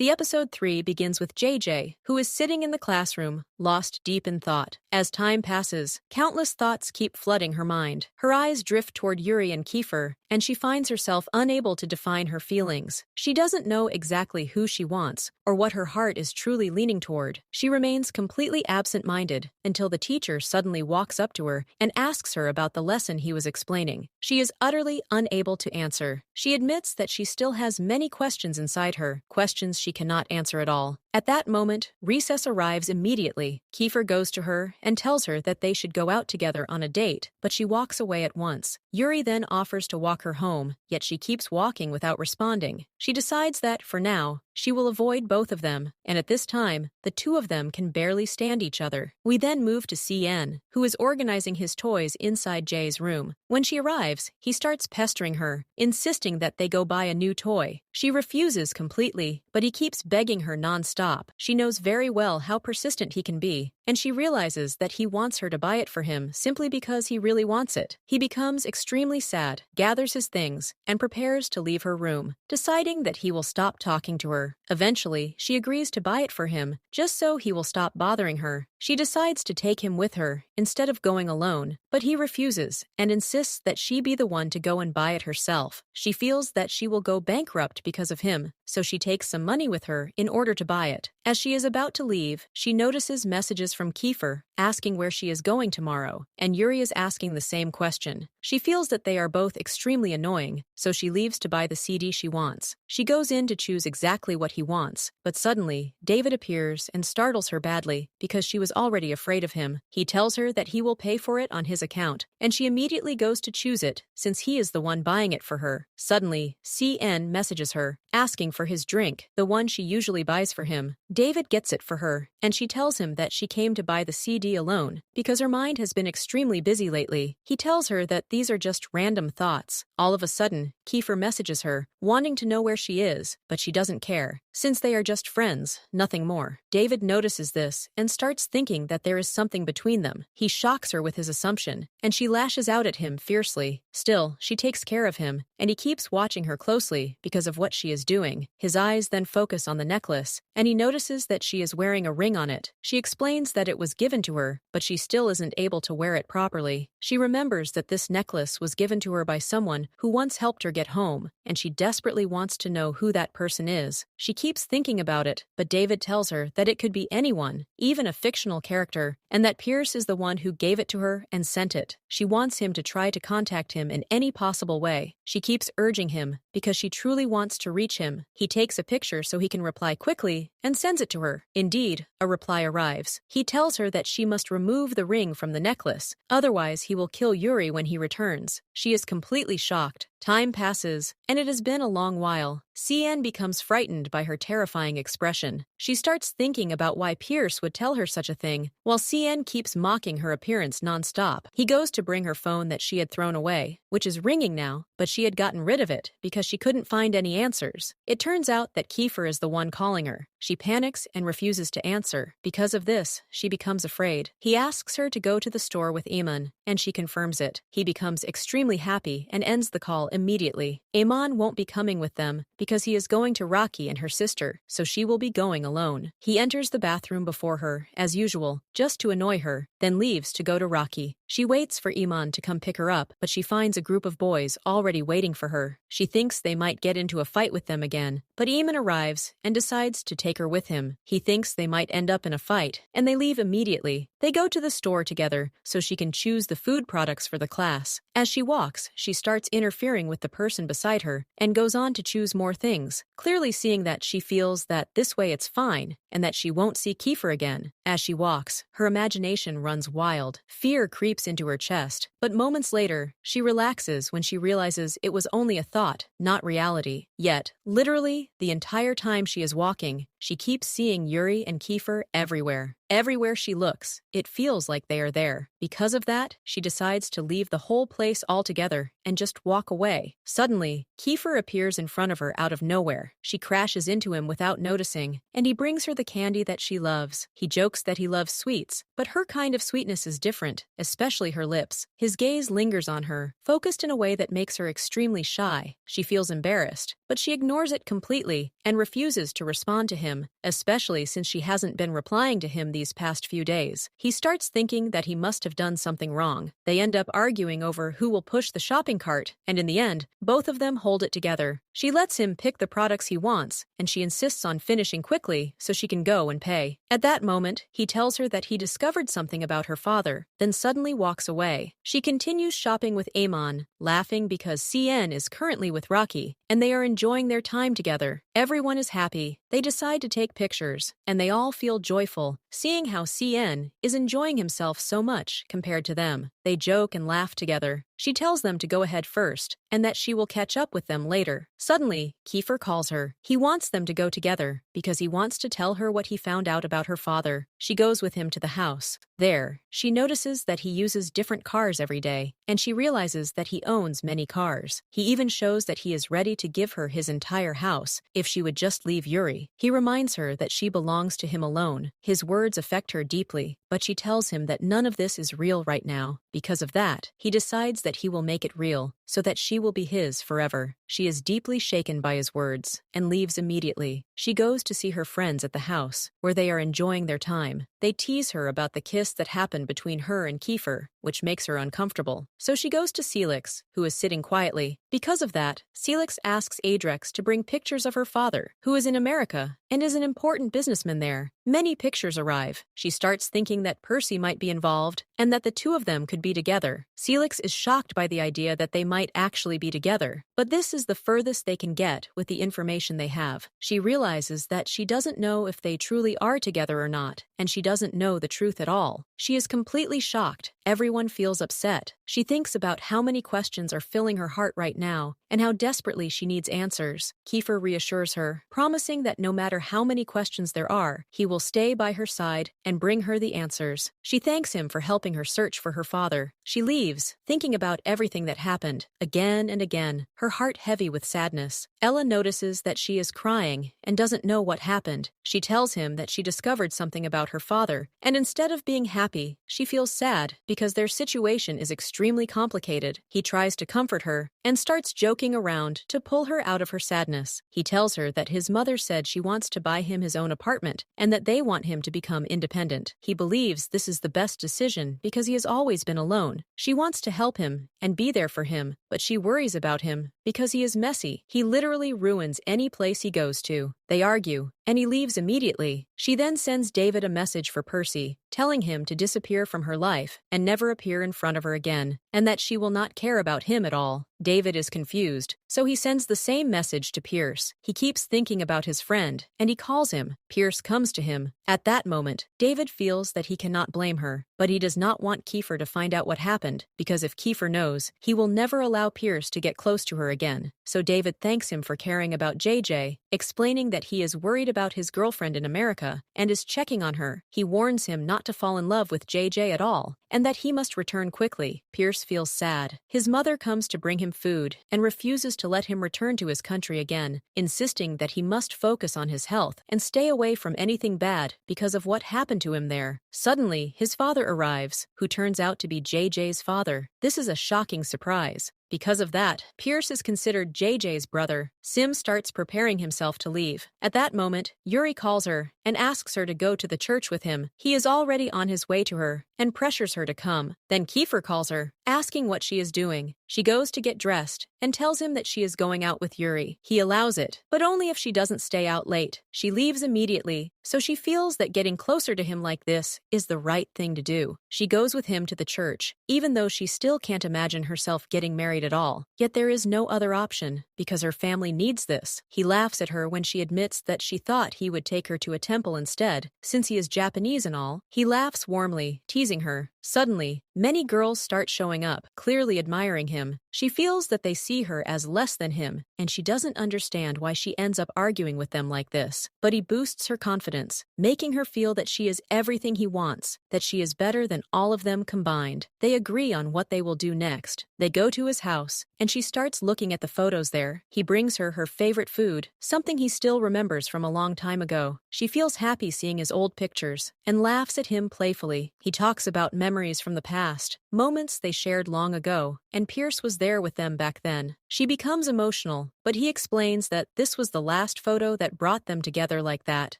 The episode 3 begins with JJ, who is sitting in the classroom, lost deep in thought. As time passes, countless thoughts keep flooding her mind. Her eyes drift toward Yuri and Kefir, and she finds herself unable to define her feelings. She doesn't know exactly who she wants, or what her heart is truly leaning toward. She remains completely absent-minded until the teacher suddenly walks up to her and asks her about the lesson he was explaining. She is utterly unable to answer. She admits that she still has many questions inside her, questions she cannot answer at all. At that moment, recess arrives immediately. Kefir goes to her and tells her that they should go out together on a date, but she walks away at once. Yuri then offers to walk her home, yet she keeps walking without responding. She decides that, for now, she will avoid both of them, and at this time, the two of them can barely stand each other. We then move to Cenne, who is organizing his toys inside Jay's room. When she arrives, he starts pestering her, insisting that they go buy a new toy. She refuses completely, but he keeps begging her non-stop. She knows very well how persistent he can be, and she realizes that he wants her to buy it for him simply because he really wants it. He becomes extremely sad, gathers his things, and prepares to leave her room, deciding that he will stop talking to her. Eventually, she agrees to buy it for him, just so he will stop bothering her. She decides to take him with her, instead of going alone, but he refuses, and insists that she be the one to go and buy it herself. She feels that she will go bankrupt because of him, so she takes some money with her in order to buy it. As she is about to leave, she notices messages from Kefir, asking where she is going tomorrow, and Yuri is asking the same question. She feels that they are both extremely annoying, so she leaves to buy the CD she wants. She goes in to choose exactly what he wants, but suddenly, David appears and startles her badly because she was already afraid of him. He tells her that he will pay for it on his account, and she immediately goes to choose it since he is the one buying it for her. Suddenly, Cenne messages her, asking for his drink, the one she usually buys for him. David gets it for her, and she tells him that she came to buy the CD alone because her mind has been extremely busy lately. He tells her that these are just random thoughts. All of a sudden, Kefir messages her, wanting to know where she is, but she doesn't care, since they are just friends, nothing more. David notices this and starts thinking that there is something between them. He shocks her with his assumption, and she lashes out at him fiercely. Still, she takes care of him, and he keeps watching her closely because of what she is doing. His eyes then focus on the necklace, and he notices that she is wearing a ring on it. She explains that it was given to her, but she still isn't able to wear it properly. She remembers that this necklace was given to her by someone who once helped her get home, and she desperately wants to know who that person is. She keeps thinking about it, but David tells her that it could be anyone, even a fictional character, and that Pierce is the one who gave it to her and sent it. She wants him to try to contact him in any possible way. She keeps urging him because she truly wants to reach him. He takes a picture so he can reply quickly and sends it to her. Indeed, a reply arrives. He tells her that she must remove the ring from the necklace, otherwise he will kill Yuri when he returns. She is completely shocked. Time passes, and it has been a long while. Cenne becomes frightened by her terrifying expression. She starts thinking about why Pierce would tell her such a thing, while Cenne keeps mocking her appearance non-stop. He goes to bring her phone that she had thrown away, which is ringing now, but she had gotten rid of it because she couldn't find any answers. It turns out that Kefir is the one calling her. She panics and refuses to answer. Because of this, she becomes afraid. He asks her to go to the store with Iman, and she confirms it. He becomes extremely happy and ends the call immediately. Iman won't be coming with them because he is going to Rocky and her sister, so she will be going alone. He enters the bathroom before her, as usual, just to annoy her, then leaves to go to Rocky. She waits for Iman to come pick her up, but she finds a group of boys already waiting for her. She thinks they might get into a fight with them again, but Iman arrives and decides to take her with him. He thinks they might end up in a fight, and they leave immediately. They go to the store together so she can choose the food products for the class. As she walks, she starts interfering with the person beside her and goes on to choose more things, clearly seeing that she feels that this way it's fine and that she won't see Kefir again. As she walks, her imagination runs wild. Fear creeps into her chest, but moments later, she relaxes when she realizes it was only a thought, not reality. Yet, literally, the entire time she is walking, she keeps seeing Yuri and Kefir everywhere. Everywhere she looks, it feels like they are there. Because of that, she decides to leave the whole place altogether and just walk away. Suddenly, Kefir appears in front of her out of nowhere. She crashes into him without noticing, and he brings her the candy that she loves. He jokes that he loves sweets, but her kind of sweetness is different, especially her lips. His gaze lingers on her, focused in a way that makes her extremely shy. She feels embarrassed, but she ignores it completely and refuses to respond to him, especially since she hasn't been replying to him these past few days. He starts thinking that he must have done something wrong. They end up arguing over who will push the shopping cart, and in the end, both of them hold it together. She lets him pick the products he wants, and she insists on finishing quickly so she can go and pay. At that moment, he tells her that he discovered something about her father, then suddenly walks away. She continues shopping with Amon, laughing because Cenne is currently with Rocky, and they are enjoying their time together. Everyone is happy. They decide to take pictures, and they all feel joyful, seeing how Cenne is enjoying himself so much compared to them. They joke and laugh together. She tells them to go ahead first, and that she will catch up with them later. Suddenly, Kefir calls her. He wants them to go together, because he wants to tell her what he found out about her father. She goes with him to the house. There, she notices that he uses different cars every day, and she realizes that he owns many cars. He even shows that he is ready to give her his entire house, if she would just leave Yuri. He reminds her that she belongs to him alone. His words affect her deeply, but she tells him that none of this is real right now. Because of that, he decides that he will make it real, so that she will be his forever. She is deeply shaken by his words, and leaves immediately. She goes to see her friends at the house, where they are enjoying their time. They tease her about the kiss that happened between her and Kefir, which makes her uncomfortable. So she goes to Celix, who is sitting quietly. Because of that, Celix asks Adrex to bring pictures of her father, who is in America, and is an important businessman there. Many pictures arrive. She starts thinking that Percy might be involved, and that the two of them could be together. Celix is shocked by the idea that they might actually be together, but this is the furthest they can get with the information they have. She realizes that she doesn't know if they truly are together or not, and she doesn't know the truth at all. She is completely shocked. Everyone feels upset. She thinks about how many questions are filling her heart right now, and how desperately she needs answers. Kefir reassures her, promising that no matter how many questions there are, he will stay by her side and bring her the answers. She thanks him for helping her search for her father. She leaves, thinking about everything that happened, again and again, her heart heavy with sadness. Ella notices that she is crying and doesn't know what happened. She tells him that she discovered something about her father, and instead of being happy, she feels sad because their situation is extremely complicated. He tries to comfort her and starts joking around to pull her out of her sadness. He tells her that his mother said she wants to buy him his own apartment and that they want him to become independent. He believes this is the best decision because he has always been alone. She wants to help him and be there for him, but she worries about him because he is messy. He literally ruins any place he goes to. They argue, and he leaves immediately. She then sends David a message for Percy, telling him to disappear from her life and never appear in front of her again, and that she will not care about him at all. David is confused, so he sends the same message to Pierce. He keeps thinking about his friend, and he calls him. Pierce comes to him. At that moment, David feels that he cannot blame her, but he does not want Kefir to find out what happened, because if Kefir knows, he will never allow Pierce to get close to her again. So David thanks him for caring about JJ, explaining that he is worried about his girlfriend in America and is checking on her. He warns him not to fall in love with JJ at all, and that he must return quickly. Pierce feels sad. His mother comes to bring him food and refuses to let him return to his country again, insisting that he must focus on his health and stay away from anything bad because of what happened to him there. Suddenly, his father arrives, who turns out to be JJ's father. This is a shocking surprise. Because of that, Pierce is considered JJ's brother. Sim starts preparing himself to leave. At that moment, Yuri calls her and asks her to go to the church with him. He is already on his way to her and pressures her to come. Then Kefir calls her, asking what she is doing. She goes to get dressed and tells him that she is going out with Yuri. He allows it, but only if she doesn't stay out late. She leaves immediately, so she feels that getting closer to him like this is the right thing to do. She goes with him to the church, even though she still can't imagine herself getting married at all. Yet there is no other option, because her family needs this. He laughs at her when she admits that she thought he would take her to a temple instead, since he is Japanese and all. He laughs warmly, teasing her. Suddenly, many girls start showing up, clearly admiring him. She feels that they see her as less than him, and she doesn't understand why she ends up arguing with them like this. But he boosts her confidence, making her feel that she is everything he wants, that she is better than all of them combined. They agree on what they will do next. They go to his house, and she starts looking at the photos there. He brings her her favorite food, something he still remembers from a long time ago. She feels happy seeing his old pictures, and laughs at him playfully. He talks about memories from the past, moments they shared long ago, and Pierce nurse was there with them back then. She becomes emotional, but he explains that this was the last photo that brought them together like that.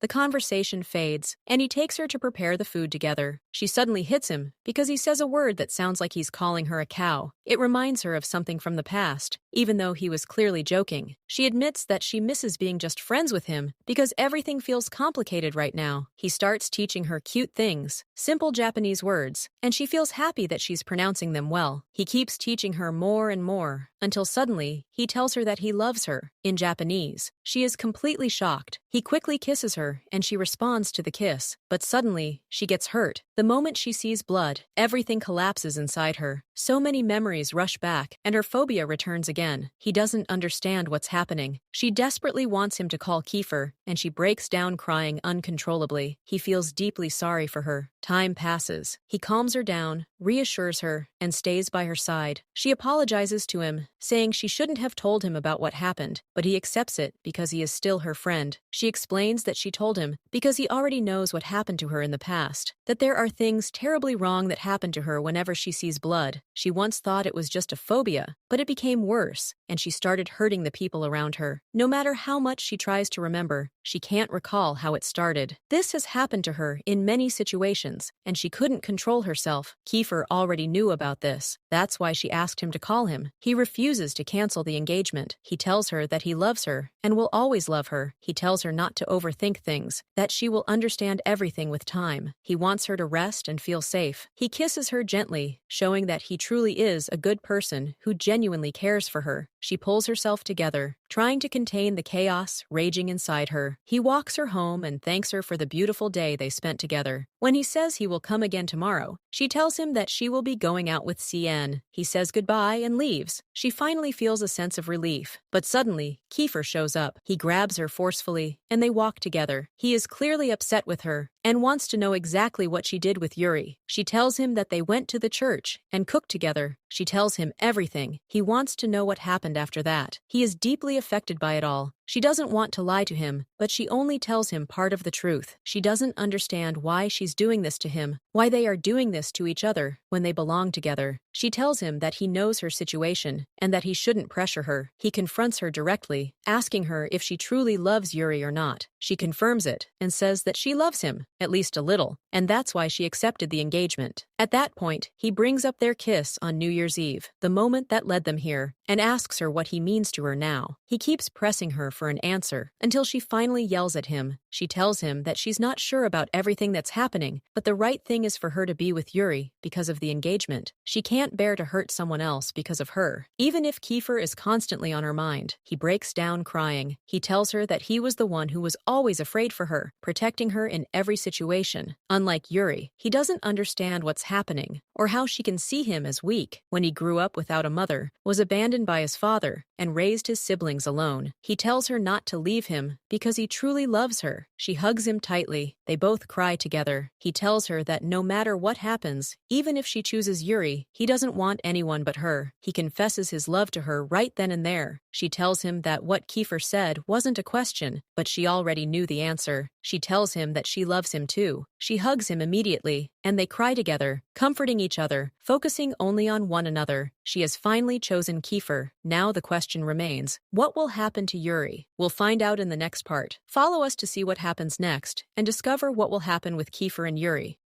The conversation fades, and he takes her to prepare the food together. She suddenly hits him because he says a word that sounds like he's calling her a cow. It reminds her of something from the past, even though he was clearly joking. She admits that she misses being just friends with him because everything feels complicated right now. He starts teaching her cute things, simple Japanese words, and she feels happy that she's pronouncing them well. He keeps teaching her more and more, until suddenly, he tells her that he loves her, in Japanese. She is completely shocked. He quickly kisses her, and she responds to the kiss. But suddenly, she gets hurt. The moment she sees blood, everything collapses inside her. So many memories rush back, and her phobia returns again. He doesn't understand what's happening. She desperately wants him to call Kefir, and she breaks down crying uncontrollably. He feels deeply sorry for her. Time passes. He calms her down, reassures her, and stays by her side. She apologizes to him, saying she shouldn't have told him about what happened, but he accepts it because he is still her friend. She explains that she told him because he already knows what happened to her in the past, that there are things terribly wrong that happen to her whenever she sees blood. She once thought it was just a phobia, but it became worse, and she started hurting the people around her. No matter how much she tries to remember, she can't recall how it started. This has happened to her in many situations, and she couldn't control herself. Kefir already knew about this. That's why she asked him to call him. He refuses to cancel the engagement. He tells her that he loves her and will always love her. He tells her not to overthink things, that she will understand everything with time. He wants her to rest and feel safe. He kisses her gently, showing that he truly is a good person who genuinely cares for her. She pulls herself together, trying to contain the chaos raging inside her. He walks her home and thanks her for the beautiful day they spent together. When he says he will come again tomorrow, she tells him that she will be going out with Cenne. He says goodbye and leaves. She finally feels a sense of relief. But suddenly, Kefir shows up. He grabs her forcefully, and they walk together. He is clearly upset with her and wants to know exactly what she did with Yuri. She tells him that they went to the church and cooked together. She tells him everything. He wants to know what happened after that. He is deeply affected by it all. She doesn't want to lie to him, but she only tells him part of the truth. She doesn't understand why she's doing this to him, why they are doing this to each other when they belong together. She tells him that he knows her situation and that he shouldn't pressure her. He confronts her directly, asking her if she truly loves Yuri or not. She confirms it and says that she loves him, at least a little, and that's why she accepted the engagement. At that point, he brings up their kiss on New Year's Eve, the moment that led them here, and asks her what he means to her now. He keeps pressing her for an answer until she finally yells at him. She tells him that she's not sure about everything that's happening, but the right thing is for her to be with Yuri because of the engagement. She can't bear to hurt someone else because of her, even if Kefir is constantly on her mind. He breaks down crying. He tells her that he was the one who was always afraid for her, protecting her in every situation. Unlike Yuri, he doesn't understand what's happening or how she can see him as weak when he grew up without a mother, was abandoned by his father, and raised his siblings alone. He tells her not to leave him because he truly loves her. She hugs him tightly. They both cry together. He tells her that no matter what happens, even if she chooses Yuri, he doesn't want anyone but her. He confesses his love to her right then and there. She tells him that what Kefir said wasn't a question, but she already knew the answer. She tells him that she loves him too. She hugs him immediately, and they cry together, comforting each other, focusing only on one another. She has finally chosen Kefir. Now the question remains, what will happen to Yuri? We'll find out in the next part. Follow us to see what happens next, and discover what will happen with Kefir and Yuri.